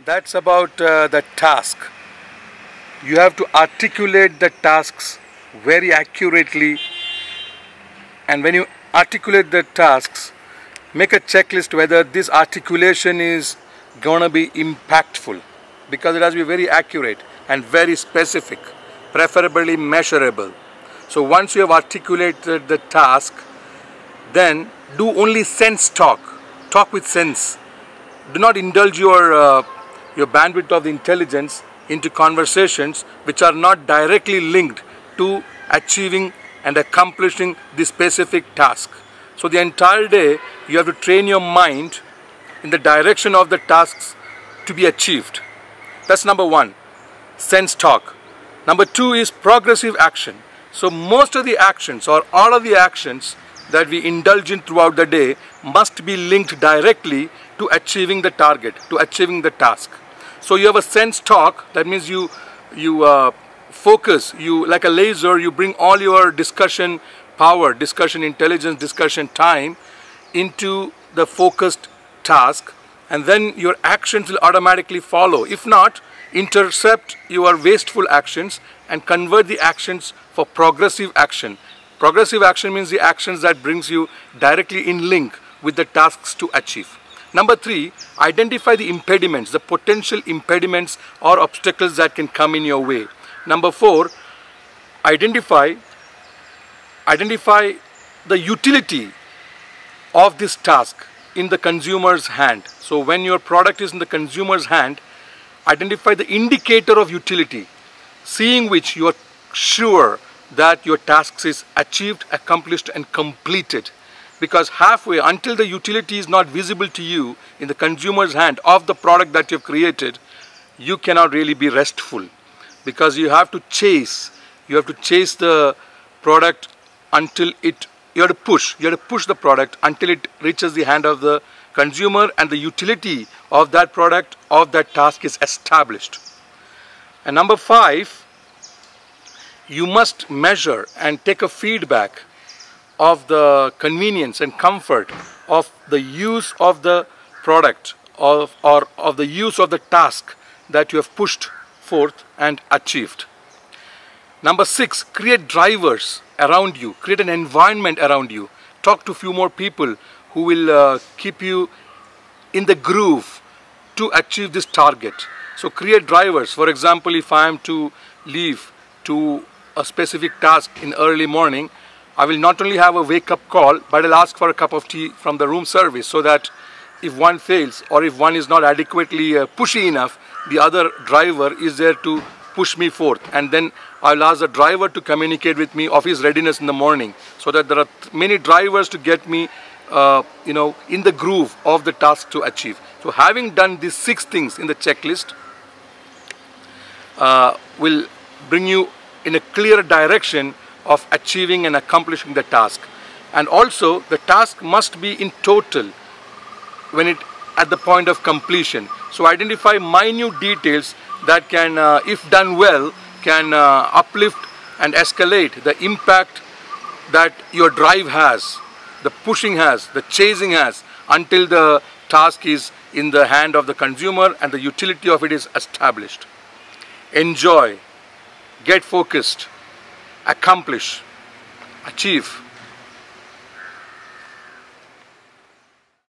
That's about the task. You have to articulate the tasks very accurately, and when you articulate the tasks, make a checklist whether this articulation is gonna be impactful, because it has to be very accurate and very specific, preferably measurable. So once you have articulated the task, then do only sense talk. Talk with sense. Do not indulge your bandwidth of the intelligence into conversations which are not directly linked to achieving and accomplishing the specific task. So the entire day you have to train your mind in the direction of the tasks to be achieved. That's number one, sense talk. Number two is progressive action. So most of the actions or all of the actions that we indulge in throughout the day must be linked directly to achieving the target, to achieving the task. So you have a sense talk, that means you focus, you like a laser, you bring all your discussion power, discussion intelligence, discussion time into the focused task, and then your actions will automatically follow. If not, intercept your wasteful actions and convert the actions for progressive action. Progressive action means the actions that brings you directly in link with the tasks to achieve. Number three, identify the impediments, the potential impediments or obstacles that can come in your way. Number four, identify the utility of this task in the consumer's hand. So when your product is in the consumer's hand, identify the indicator of utility, seeing which you are sure that your task is achieved, accomplished and completed. Because halfway, until the utility is not visible to you in the consumer's hand of the product that you've created, you cannot really be restful, because you have to chase the product until you have to push the product until it reaches the hand of the consumer and the utility of that product, of that task is established. And number five, you must measure and take a feedback of the convenience and comfort of the use of the product or of the use of the task that you have pushed forth and achieved. Number six, create drivers around you, create an environment around you. Talk to a few more people who will keep you in the groove to achieve this target. So create drivers. For example, if I am to leave to a specific task in early morning, I will not only have a wake-up call, but I'll ask for a cup of tea from the room service, so that if one fails or if one is not adequately pushy enough, the other driver is there to push me forth. And then I'll ask the driver to communicate with me of his readiness in the morning, so that there are many drivers to get me in the groove of the task to achieve. So having done these 6 things in the checklist will bring you in a clear direction of achieving and accomplishing the task. And also the task must be in total at the point of completion. So identify minute details that can, if done well, can uplift and escalate the impact that your drive has, the pushing has, the chasing has, until the task is in the hand of the consumer and the utility of it is established. Enjoy, get focused, accomplish, achieve.